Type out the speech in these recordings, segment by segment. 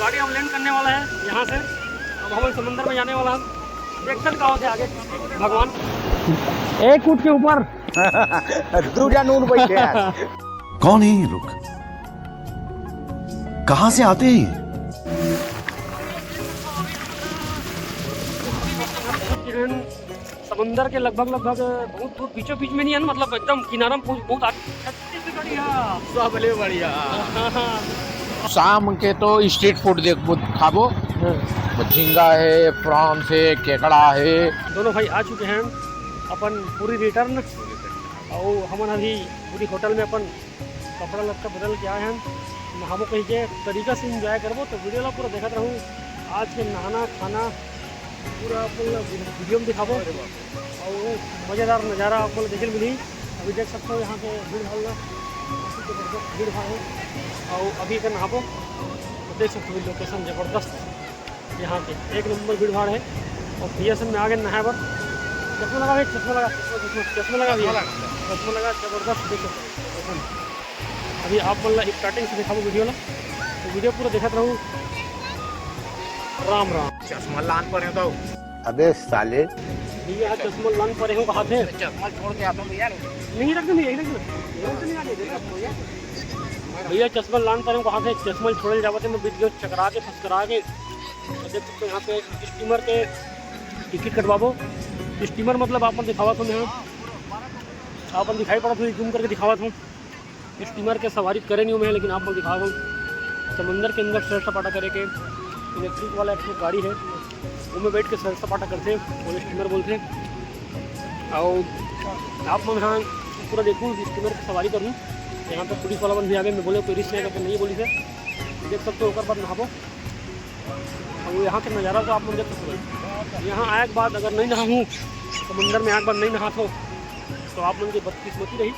गाड़ी हम लैंड करने वाला है यहाँ से। अब हम समंदर में जाने वाला है। देखते कहाँ से आगे भगवान एक फुट के ऊपर दूजा नून बैठे हैं। कौन है ये लोग, कहां से आते हैं ये? समंदर के लगभग बहुत दूर बीचों बीच में नहीं है, मतलब एकदम किनारा में बहुत आगे। बढ़िया शाम के तो स्ट्रीट फूड खाबो। झींगा है, प्रॉन्स है, केकड़ा है। दोनों भाई आ चुके हैं अपन पूरी रिटर्न, और हम अभी पूरी होटल में अपन कपड़ा लत्ता बदल के आए हैं। नहाबो कहीं के तरीका से इंजॉय करबो, तो वीडियो ला पूरा देखते रहूँ। आज के नहाना खाना पूरा वीडियो में दिखाबो, और मज़ेदार नज़ारा आपको देखने मिली। अभी देख सकते हो यहाँ पे भीड़ भाड़ भीड़ भाड़ है, और अभी अगर नहाबो तो देख सकते हो लोकेशन ज़बरदस्त यहाँ पे एक नंबर भीड़ भाड़ है। और BSN में आ गए नहाए पर चश्मा लगा भी, चश्मा लगा ज़बरदस्त देख सकते हो। अभी आप मतलब स्टार्टिंग से दिखाओ वीडियो ला, तो वीडियो पूरा देखते रहूँ। राम राम। चश्मा लान पर तो अबे साले भैया चश्मा लान पर हूँ, कहाँ थे? चश्मा छोड़ के आता हूँ यार। नहीं रख दो, नहीं रख दो भैया। चश्मा लान पर हूँ, कहाँ थे? चश्मा छोड़े जाते मैं बीच चकरा के फंस करा के। देख सकते हो यहाँ पे स्टीमर के टिकट कटवाबो। स्टीमर मतलब आपन दिखावा था, मैं आपन दिखाई पड़ा था, जूम करके दिखावा था। स्टीमर के सवारी करे नहीं हूँ मैं, लेकिन आपको दिखा दूँ। समंदर के अंदर सैर सपाटा करे के इलेक्ट्रिक वाला एक गाड़ी है, वो में बैठ के सैर सपाटा करते वो स्टीमर बोलते। और आप मैं यहाँ पूरा देखूँ स्टीमर की सवारी करूँ। यहाँ पर पुलिस वाला बन भी आ गए, मैं बोले कोई रिस्क नहीं, नहीं बोली से देख सकते हो। बाद नहाबो, और यहाँ के नज़ारा को आप लोग देख सकते हो। यहाँ आए के बाद अगर नहीं नहा हूँ समंदर में, आए के बाद नहीं नहा तो आप लोगों की बदकिस्मती रही।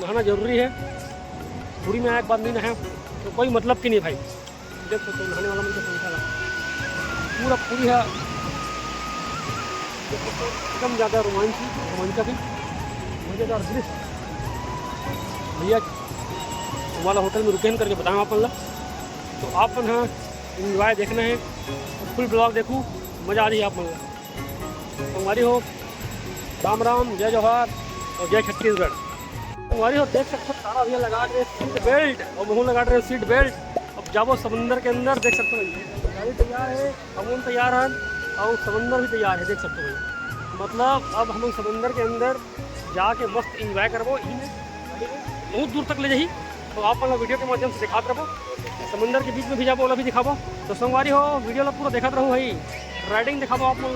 नहाना जरूरी है। पूरी में आए के बाद नहीं नहाया तो कोई मतलब की नहीं भाई। देख सकते हो नहाने वाला मुझे संख्या पूरा पूरी है एकदम ज़्यादा रोमांचक है, मज़ेदार दृश्य। भैया वाला होटल में रुके करके बताएँ आप मतलब, तो आप यहाँ इंजॉय देखना है तो फुल ब्लॉग देखूँ, मज़ा आ रही है आप मतलब। हमारी हो राम राम, जय जवाहर और जय छत्तीसगढ़। हमारी हो देख सकते हो सारा भैया लगा रहे सीट बेल्ट, और मुँह लगा रहे सीट बेल्ट। अब जाबो समंदर के अंदर, देख सकते हो गाड़ी तैयार है, हम तैयार हैं, और समंदर भी तैयार है, देख सकते हो भैया। मतलब अब हम समंदर के अंदर जाके मस्त इंजॉय करबो। बहुत दूर तक ले जाही, तो आप मतलब वीडियो के माध्यम से दिखाते रहो। समंदर के बीच में भी जाबो, ओला भी दिखाबो। तो संगवारी हो वीडियो ला पूरा देखते रहो भाई। राइडिंग दिखाबो आप लोग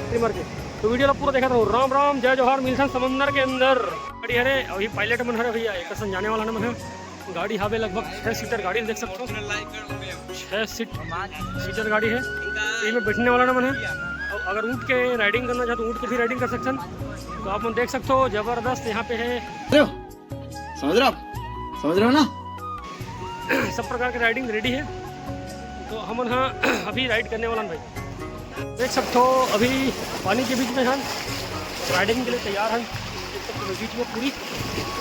ट्रिमर के, तो वीडियो ला पूरा देखते रहो। राम राम, जय जवाहर। मिलसन समंदर के अंदर गाड़ी हरे, अभी पायलट मन हरे भैया, एक जाने वाला मन है। गाड़ी हावे लगभग 6 सीटर गाड़ी देख सकते हो। 6 सीटर गाड़ी है, इसमें बैठने वाला मन है। और अगर ऊँट के राइडिंग करना चाहते तो ऊँट के भी राइडिंग कर सकते हैं। तो आप लोग देख सकते हो ज़बरदस्त यहाँ पे है। समझ रहे हो ना? सब प्रकार की राइडिंग रेडी है, तो हम यहाँ अभी राइड करने वाला भाई। देख सकते हो अभी पानी के बीच में हम राइडिंग के लिए तैयार हैं। देख सकते हो बीच में पूरी,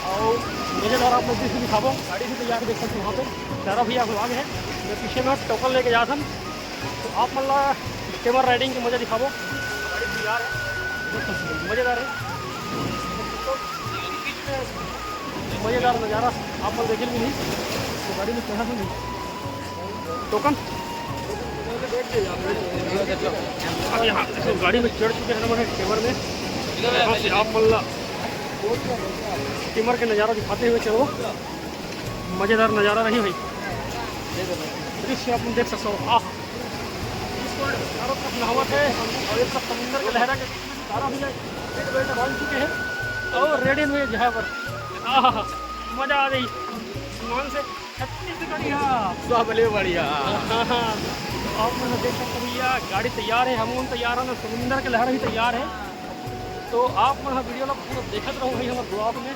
और मज़ेदार आप लोग भी दिखाबो। गाड़ी भी तैयार देख सकते हो वहाँ पे सारा भैया लोग आगे है। मैं पीछे में टोकन लेके जाता हूँ, तो आप मतलब कैमर राइडिंग के मज़ा दिखाबो। गाड़ी तैयार है, मज़ेदार है, मज़ेदार नज़ारा आप लोग देखें नहीं। तो गाड़ी में चढ़ा नहीं टोकन, अब यहाँ तो गाड़ी में चढ़ चुके हैं हमारे कैमर में। यहाँ से आप मल्ला कैमर के नज़ारा दिखाते हुए चलो, मज़ेदार नज़ारा नहीं भाई। दृश्य आप देख सकते हो। आह, चारों तरफ नहावत है, और एक तरफ समुंदर के लहरा के सारा भी सीट बेल्ट बांध चुके हैं, और रेडी में जहाँ पर मज़ा आ गई। मान से छत्तीसगढ़िया बढ़िया। आप मैंने देख सकते भैया गाड़ी तैयार है, हम तैयार है, समुंदर के लहर भी तैयार है। तो आप मैं वीडियो लोग पूरा देखते रहो भाई हमारे ब्लॉग में,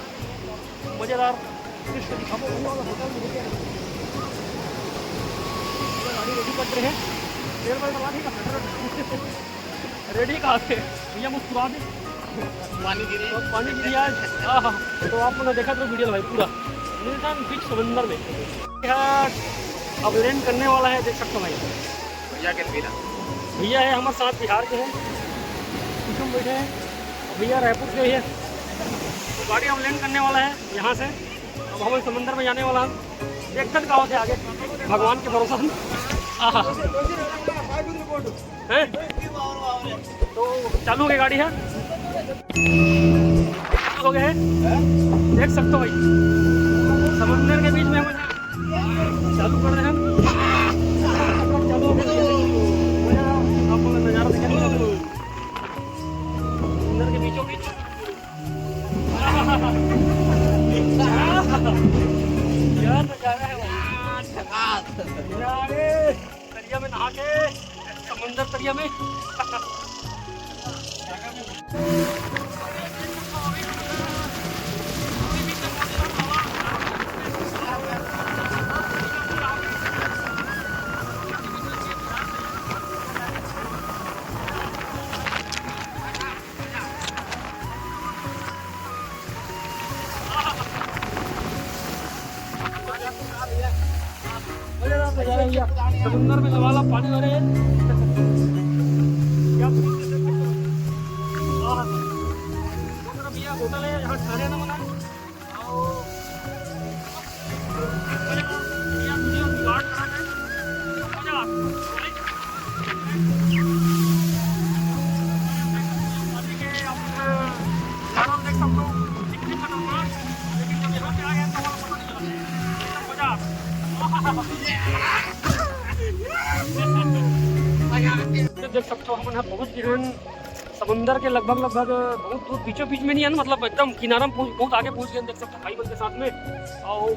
मज़ेदार दृश्य दिखाबो। गाड़ी रेडी कर रहे हैं, रेडी कहाँ से भैया, मुस्कुरा दे। पानी गिरी आज। हाँ, तो आप मैंने देखा तो वीडियो भाई पूरा निल्टन बीच समंदर में अब लैंड करने वाला है, देख सकते हो भाई। भैया है हमारे साथ, बिहार के हैं, कुछ बैठे हैं। भैया रायपुर से ही है, तो गाड़ी अब लैंड करने वाला है यहाँ से। अब हम समंदर में जाने वाला है, देखते हैं कहाँ से आगे, भगवान के भरोसा है। तो चालू हो गई गाड़ी है, हो गए हैं, देख सकते हो भाई समंदर के बीच में हम चालू कर रहे हैं। चालू हो गया, आपको नज़ारा दिखेगा समंदर के बीचों बीच। क्या नज़ारा है दरिया में नहा के, समंदर दरिया में। समुद्र में सवाल पानी भरे हैं, भैया होटल है यहाँ ठहरे ना मना। देख सकते हो कितनी खतरनाक, लेकिन जब यहाँ पे आ गए तो मजा देख सकते हो। हम यहाँ पहुँच गए हैं समंदर के लगभग बहुत दूर, बीचों बीच में नहीं है ना, मतलब एकदम किनारा में बहुत आगे पहुँच गए। देख सकते हो भाई बन के साथ में, और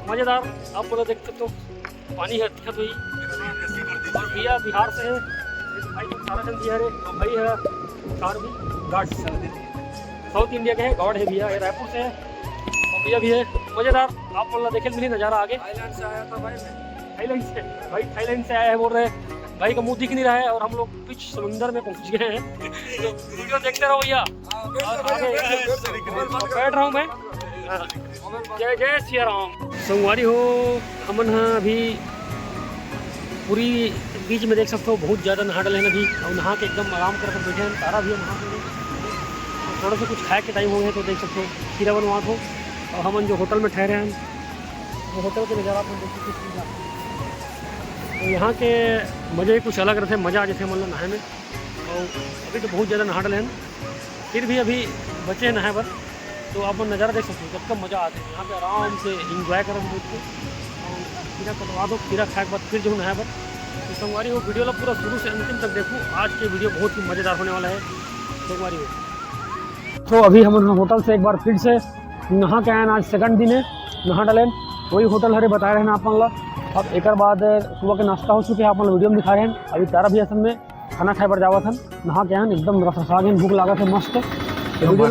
मज़ेदार आप बोला देख सकते हो पानी है दिखा तो ही। और भैया बिहार से है, भाई तो सारा जन बिहार है, और भाई है कार भी गार्ड साउथ इंडिया के है, गार्ड है भैया, रायपुर से है। और भैया भी है मज़ेदार, आप बोला देखे मिली नज़ारा आगे। थाईलैंड से आया था भाई, थाईलैंड से भाई, थाईलैंड से आया है बोल रहे हैं भाई का मुंह दिख नहीं रहा है। और हम लोग बीच समंदर में पहुंच गए हैं, तो वीडियो देखते रहो भैया। बैठ रहा हूँ मैं, जय जय श्री राम। संगवारी हो हमन हाँ अभी पूरी बीच में देख सकते हो, बहुत ज़्यादा नहा डले हैं अभी, और नहा के एकदम आराम कर बैठे हैं। तारा भी नहा के थोड़ा सा कुछ खाए के टाइम हो गए, तो देख सकते हो खीरा बनवा हो। और हमन जो होटल में ठहरे हैं, वो होटल के नज़ारा आप देख सकते हैं। तो यहाँ के मज़े कुछ अलग रहते हैं, मज़ा जैसे मतलब नहाए में। और अभी तो बहुत ज़्यादा नहा डले हैं, फिर भी अभी बचे हैं नहाए पर, तो आप नज़ारा देख सकते हो जब तक मज़ा आते हैं। यहाँ पे आराम से इंजॉय करें दूध को, और खीरा कटवा दो, खीरा खाए के बाद फिर जो नहाए पर। तो संगवारी हो वीडियो ला पूरा शुरू से अंतिम तक देखूँ, आज के वीडियो बहुत ही मज़ेदार होने वाला है संगवारी हो। तो अभी हम होटल से एक बार फिर से नहा के आए, आज सेकंड दिन है नहा डलें, वही होटल हरे बताए रहे हैं आप ला। अब एक बाद सुबह के नाश्ता हो चुके हैं, आप वीडियो में दिखा रहे हैं। अभी तारा भी असल में खाना खाए पर जावा था, नहा के हैं एकदम रसा गए, भूख लगा थे मस्त। तो वीडियो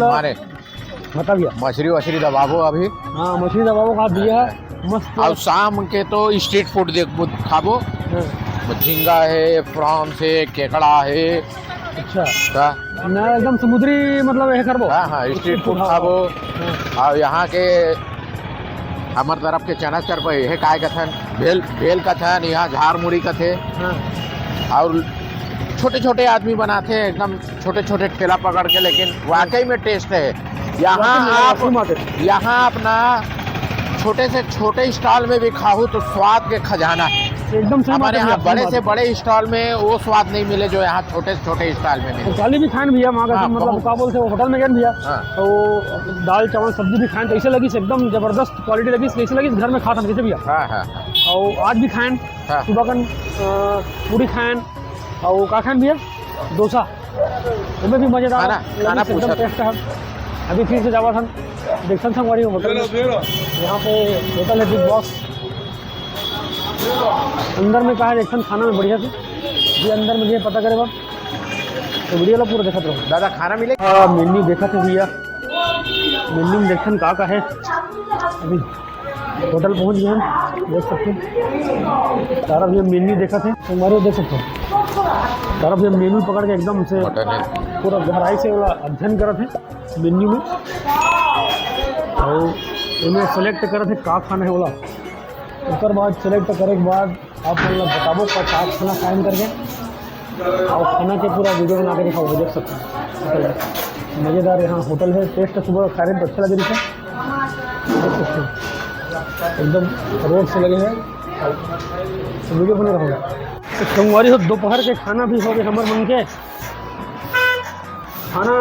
बता भैया मछली वछली दबावो अभी। हाँ मछली दबावो खा दिया मस्त। और शाम के तो स्ट्रीट फूड देखो खाबो, झींगा है, प्रॉन्स है, केकड़ा है। अच्छा ना एकदम समुद्री मतलब है करबो। हाँ हाँ स्ट्रीट फूड खाबो। और यहाँ के हमारे तरफ के चना चर पे है काय कथन भेल कथन, यहाँ झार मुड़ी कथे। और छोटे छोटे आदमी बनाते हैं एकदम छोटे छोटे ठेला पकड़ के, लेकिन वाकई में टेस्ट है। यहाँ अपना छोटे से छोटे स्टॉल में भी खाओ तो स्वाद के खजाना है एकदम। हमारे यहाँ बड़े से बड़े स्टॉल में वो स्वाद नहीं मिले जो यहाँ छोटे से छोटे स्टॉल में मिले। थाली भी खान भैया वहाँ का, मतलब क्या बोलते हैं होटल में गए भैया, तो दाल चावल सब्जी भी खाएं, कैसे लगी एकदम जबरदस्त क्वालिटी लगी, कैसे लगी घर में खाता कैसे भैया। और आज भी खाएं, सुबह का पूरी खाएं, और क्या खाएं भैया डोसा, उसमें भी मजेदार एकदम टेस्ट है। अभी फिर से जावा था देखसन संगवारी होटल में, यहाँ पे होटल है बिग बॉस। अंदर में कहा है देखसन खाना में बढ़िया से, जी अंदर में ये पता करे बात, तो वीडियो ला पूरा देखा रहो। दादा खाना मिले? मेन्यू देखा थे भैया, मेन्यू में देखसन का है। अभी होटल पहुँच गए हम, देख सकते हैं सारा भैया मेन्यू देखा थे संगवारी, देख सकते हो सारा भैया मेन्यू पकड़ के एकदम से पूरा गहराई से अध्ययन करा थे मेन्यू में। और इन्हें सेलेक्ट करे थे का खाना है बोला, उसके बाद सेलेक्ट करे के बाद आप मतलब बताबो का खाना टाइम करके और खाना के पूरा वीडियो बना के दिखाओ, देख सकते हैं। मज़ेदार यहाँ होटल है, टेस्ट सुबह खा रहे तो अच्छा लगे दिखे, देख सकते हैं एकदम रोड से लगे हैं तो वीडियो बने रहोगे। तो सोमवारी हो दोपहर के खाना भी हो गए हमारे मन के खाना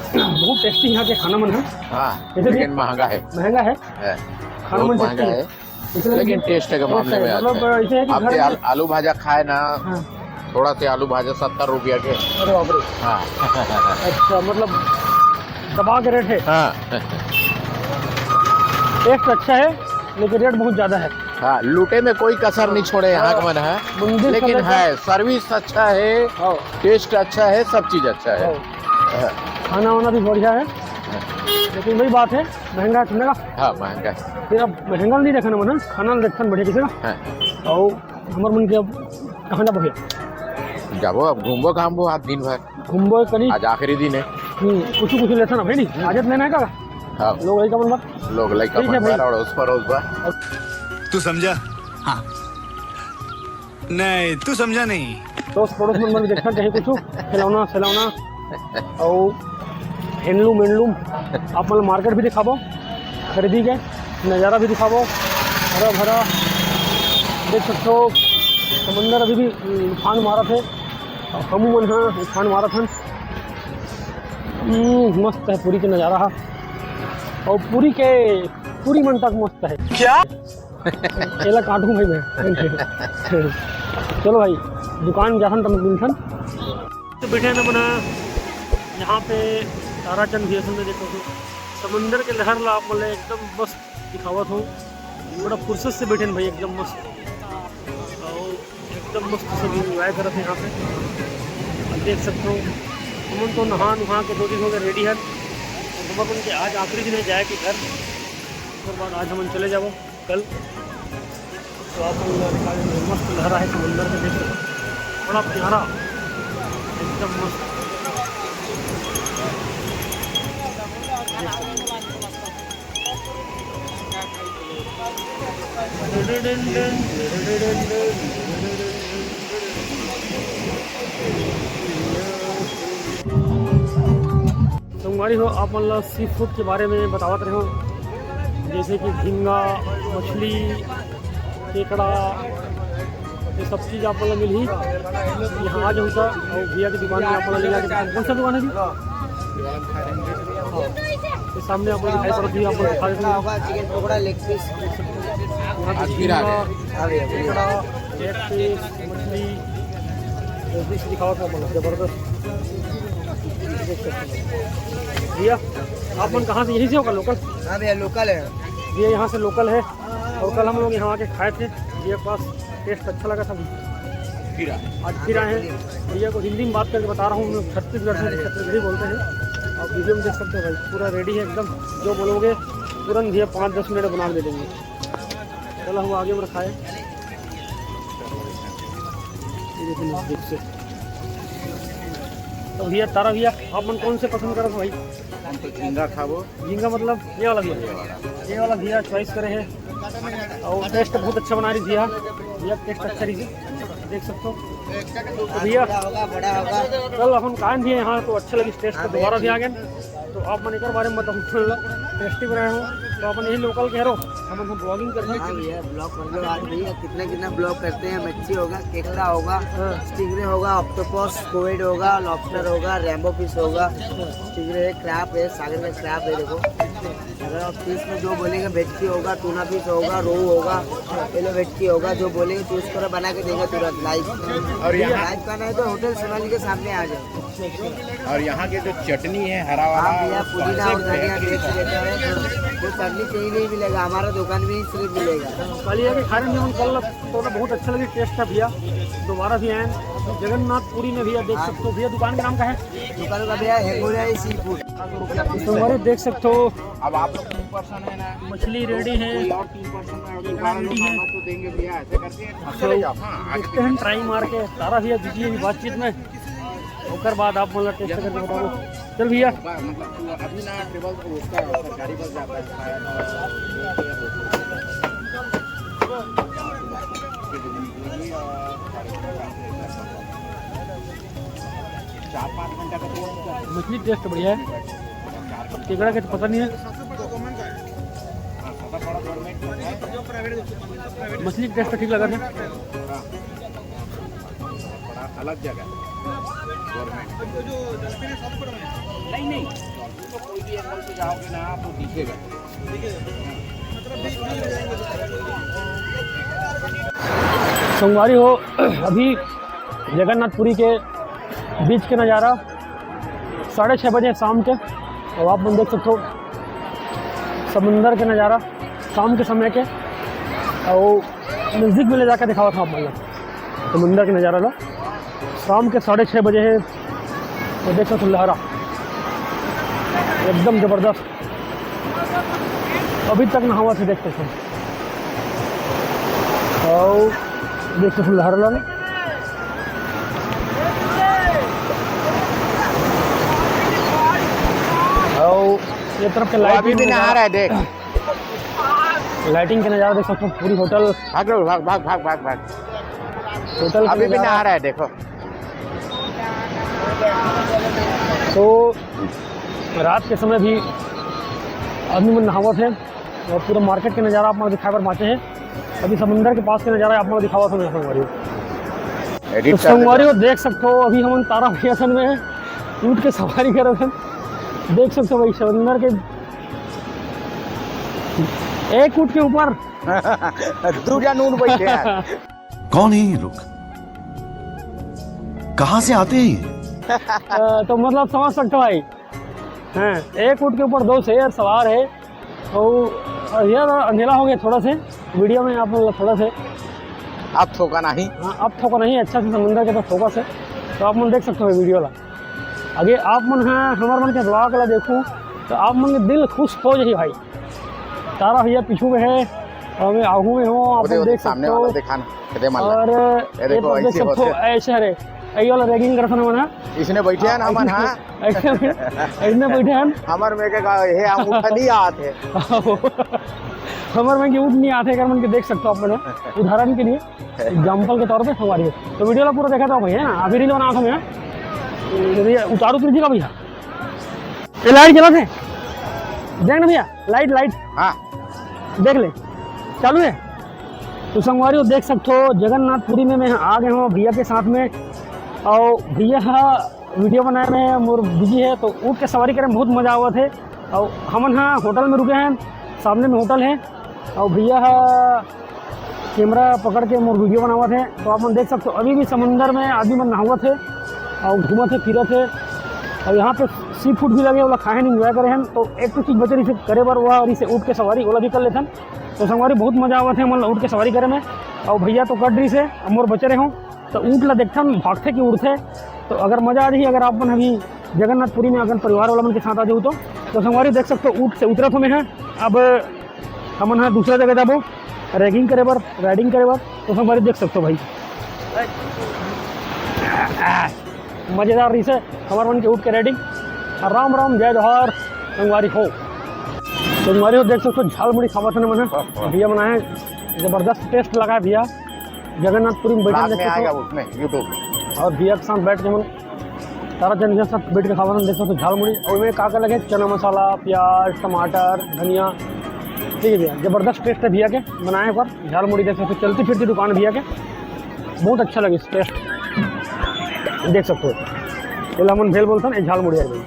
बहुत टेस्टी यहाँ के खाना मन है। हाँ, लेकिन महंगा है खाना बहुत मन महंगा है, लेकिन टेस्ट के मामले में मतलब अच्छा है। ऐसे है कि आपके घर में आलू भाजा खाए ना, हाँ। थोड़ा से आलू भाजा 70 रुपया के। अरे बाप रे, हाँ अच्छा मतलब दबा के रेट है। हाँ टेस्ट अच्छा है लेकिन रेट बहुत ज़्यादा है। हाँ, लूटे में कोई कसर नहीं छोड़े यहाँ का मन है, मंदिर लेकिन समय है सर्विस अच्छा है, हाँ टेस्ट अच्छा है, सब चीज़ अच्छा है। हाँ। खाना वाना भी बढ़िया है, लेकिन वही बात है महंगा है का। हाँ महंगा है। फिर अब महंगा नहीं देखा ना मन, खाना देखा बढ़िया किसी का। हाँ। और हमारे मन के अब कहाँ जा बढ़िया जाबो अब घूमबो घामबो आज दिन भर, घूमबो करी आज आखिरी दिन है। कुछ लेता ना भाई, नहीं आजत लेना है का हाँ, लोग वही का मन बात लोग लाइक ठीक है भाई। और उस पर तू समझा? हाँ नहीं तू समझा नहीं। दोस्त पड़ोस में भी देखा कहीं कुछ खिलौना खिलौना और हैंडलूम आप मतलब मार्केट भी दिखाबो, खरीदी के नज़ारा भी दिखाबो, हरा भरा देख सकते हो। समंदर अभी भी उफान मारा थे और हम मन हाँ उफान मारा था। मस्त है पूरी के नज़ारा और पूरी मन तक मस्त है। क्या केला काटूँ भाई मैं चलो भाई दुकान जहाँ तक मिलथन तो बैठे ना बना यहाँ पे ताराचंद भी असल में देखो तो समंदर के लहर ला आप बोले एकदम मस्त दिखावत हो, बड़ा फुर्सत से बैठे भाई एकदम मस्त और एकदम मस्त सब इंजॉय करते हैं यहाँ पे। आप देख सकते हो हम तो नहा के 2 दिन हो गए रेडी है, हमारे उनके आज आखिरी दिन है जाए कि घर, उसके बाद आज हम चले जाओ कल। तो आप मस्त लहरा है समंदर में, देख सकते बड़ा प्यारा एकदम मस्त। सोमवारी हो आप मतलब सी फूड के बारे में बतावत रहे हो, जैसे कि झींगा मछली केकड़ा ये सब चीज़ आप मतलब मिली यहाँ आ जाऊँगा। और भैया की दुकान में आप मतलब ले जाके कौन सा दुकान है जी? तो सामने आपको दिखाई पड़ती है, आपको दिखा देते हैं चिकन पकौड़ा लेग पीस मछली जल्दी दिखाओ तो मतलब ज़बरदस्त। भैया आप मन कहाँ से, यहीं से होगा लोकल? हाँ भैया लोकल है, ये यहाँ से लोकल है और कल हम लोग यहाँ आके खाए थे, ये पास टेस्ट अच्छा लगा था, आज फिर आए हैं। भैया को हिंदी में बात करके बता रहा हूँ, छत्तीसगढ़ से छत्तीसगढ़ी बोलते हैं। आप वीडियो में देख सकते हो भाई पूरा रेडी है एकदम, जो बोलोगे तुरंत भैया 5-10 मिनट बना दे देंगे। चलो हम आगे में रखाए से। तो भैया तारा भैया आप मन कौन से पसंद करो भाई? हम तो झींगा खाबो। झींगा मतलब ये वाला भैया, ये वाला भैया चॉइस करे है और टेस्ट बहुत अच्छा बना रही भैया टेस्ट अच्छा रही देख सकते हो। तो भैया बड़ा होगा कल अपन कान भी यहाँ तो अच्छा लगी टेस्ट तो दोबारा भी आ गए। तो आप मन एक बारे में बताऊँ टेस्टी बनाए हो तो अपन यही लोकल कह रहे हो, हम ब्लॉगिंग करने हाँ भैया ब्लॉग कर लो आज भैया, कितना ब्लॉग करते हैं। मच्छी होगा, केकड़ा होगा, स्टिंगरे होगा, ऑक्टोपस, कोविड होगा, लॉबस्टर होगा, रैम्बो फिश होगा, स्टिंगरे है, क्रैप है, सागर में क्रैप है। देखो अगर आप फिश में जो बोलेंगे भेटकी होगा, टूना फिश होगा, रोहू होगा, येलो भेटकी होगा, जो बोलेंगे तो उसको बना के देगा तुरंत लाइव। और यहाँ लाइव खाना है तो होटल सोनाली के सामने आ जाओ। और यहाँ की जो चटनी है हरा वाला, हाँ भैया पुदीना और धनिया टेस्ट देता है, वो चटनी कहीं नहीं मिलेगा, हमारा दुकान में ही सिर्फ मिलेगा। कल ये खाने में कल तो बहुत अच्छा लगे टेस्ट था भैया, दोबारा भी आए। जगन्नाथपुरी में भैया देख सकते हो, भैया दुकान का नाम क्या है? दुकान का भैया हेगोरिया सी फूड। तुम्हारे देख सकते हो अब आप लोग 3% है ना, मछली रेडी है, कोई और 3% रेडी है तो देंगे भैया, ऐसे करके देखते हैं ट्राई मार के। तारा भैया दीजिए बातचीत में उसके बाद आप मतलब टेस्ट करके बताओ। चल भैया मतलब अभी ना ट्रेवल उसका सरकारी बस जाता है शायद 4-5 घंटा का। मछली टेस्ट बढ़िया है, केकड़ा के तो पता नहीं है, मछली टेस्ट ठीक लगा था। अलग जगह गवर्नमेंट नहीं तो कोई भी एंगल से जाओगे ना तो दिखेगा। संगवारी हो अभी जगन्नाथपुरी के बीच के नज़ारा 6:30 बजे शाम के, और आप देख सकते हो समुंदर के नज़ारा शाम के समय के, और नज़दीक में ले जाकर दिखावा था आप मतलब समुंदर के नज़ारा लो शाम के 6:30 बजे है। तो देख सकते लहरा एकदम ज़बरदस्त, अभी तक नहावा थे देख सकते, और देख सकते लहरा लो और ये तरफ के लाइट अभी भी नहा रहा है, देख लाइटिंग के नज़ारा देख सकते हो। पूरी होटल भाग भाग भाग भाग भाग भाग होटल अभी भी नहा रहा है, देखो। तो रात के समय भी आदमी मन नहावत है, और पूरा मार्केट के नज़ारा आप लोग दिखाए पर माचे हैं। अभी समुंदर के पास के नज़ारा आप लोग दिखावा था संगवारी एडिट तो संगवारी को देख सकते हो। अभी हम तारा भैयासन में है, ऊँट के सवारी कर रहे हैं, देख सकते हो भाई समुंदर के एक ऊँट के ऊपर दूजा नून बैठे हैं। कौन है ये लोग, कहाँ से आते हैं? तो मतलब समझ सकते हो भाई, हैं एक ऊँट के ऊपर 2 शेर सवार है। और यार अंधेरा हो गया थोड़ा से वीडियो में आप लोग थोड़ा से, अब थोका नहीं। हाँ अब थोका नहीं, अच्छा से समुंदर के तो फोकस है। तो आप मन देख सकते हो वीडियो ला आगे आप मन है हमारे मन के ब्लॉग ला देखूँ तो आप मन के दिल खुश हो जाए भाई। तारा भैया पीछू में है और मैं आगू में हूँ, आप लोग देख सकते हो। और ये तो देख सकते हो ऐसे है ये वाला रैगिंग करता ना मना इसने बैठे हैं ना मन। हाँ ऐसे बैठे हैं हमार में के हे हम उठली आते हमारे में के उठ नहीं आते कर मन के देख सकते हो आप लोग, उदाहरण के लिए एग्जाम्पल के तौर पे हमारी। तो वीडियो ला पूरा देखा था भैया, अभी रील बना था मैं भैया, उतारू तो का भैया ये लाइट जला थे देख ना भैया, लाइट हाँ देख ले चालू है। तो संगवारी देख सकते हो जगन्नाथपुरी में मैं आ गया हूँ भैया के साथ में, और भैया वीडियो बनाने में मोर बिजी है। तो ऊँट के सवारी करने में बहुत मज़ा आवा थे, और हम यहाँ होटल में रुके हैं, सामने में होटल है, और भैया कैमरा पकड़ के मोर वीडियो बनावा थे। तो आप देख सकते हो अभी भी समंदर में आदमी मन नहावा थे और घूमा थे फिरा थे, और यहाँ पे सी फूड भी लगे वाला खाए इंजॉय करे हैं। तो एक तो चीज़ बचे रही करे बार वह और इसे ऊँट के सवारी वाला भी कर लेते हैं। तो संगवारी बहुत मज़ा आवा थे मतलब ऊँट के सवारी करे में, और भैया तो कट रही से मोर बचे रहे हूँ। तो ऊँट ला देखता हूँ भागते कि उड़ते। तो अगर मज़ा आ रही है, अगर आप मन अभी जगन्नाथपुरी में अगर परिवार वाला मन के साथ आ जाऊँ तो संगवारी देख सकते हो ऊँट से उतरत हो में है। अब हम है दूसरा जगह जाबो रैगिंग करे बार राइडिंग करे बार। तो संगवारी देख सकते हो भाई मज़ेदार रही से हमारे मन के ऊँट के राइडिंग। राम राम जय जोहार संगवारी हो। संगवारी हो देख सकते हो झाल मुड़ी खावा था मैंने भैया बनाए, ज़बरदस्त टेस्ट लगा है भैया। जगन्नाथपुरी में बैठे देख सकते हो यूट्यूब, और भैया के साथ बैठ के मन सारा जन के साथ बैठ के खावा देख सकते हो झाल मुड़ी। और में का लगे चना मसाला, प्याज, टमाटर, धनिया, ठीक है भैया ज़बरदस्त टेस्ट है भैया के बनाए पर झाल मुड़ी देख सकते हो। चलती फिरती दुकान भैया के बहुत अच्छा लगे टेस्ट देख सकते हो। मन भेल बोलता ना झाल मुड़ी है भाई।